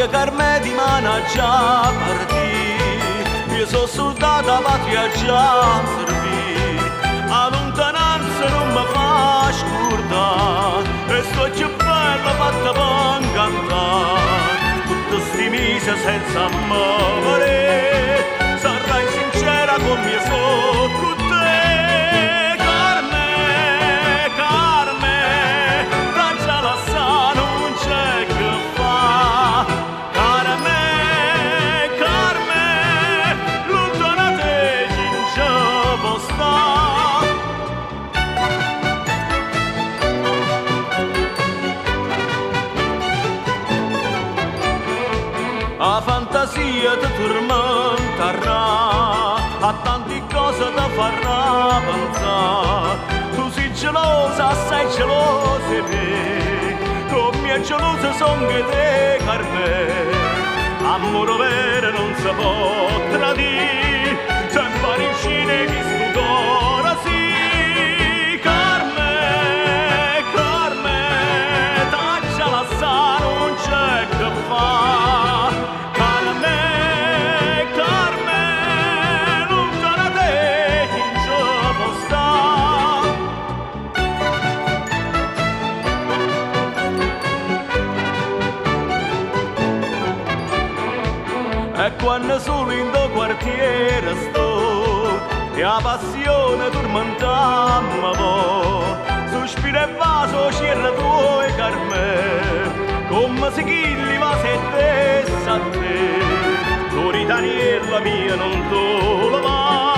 via Carme di mana già partì, io sono soldato a patria già servì, a lontananza non mi fa scordare, e sto già bella fatta per cantare, tutti sti mesi senza muovere, sarai sincera con mio sotto te, Carme, Carme, lancia la sa non c'è che fa, Carme, Carme, lontana te chi non ci può sta. La fantasia ti tormenterà, a tante cose ti farà pensare, tu sei gelosa, assai gelosa di me, come è gelosa sono che te, Carme, amore vero non si può tradire, sempre vicino chi sto cuore sì, Carme, Carme, taccia la sa non c'è che fa. E quando solo in tuo quartiere sto, e la passione tormentamma po', sospira e vaso c'era tuoi Carme, come se chi li va se te sa te, Dorianiella mia non te lo va.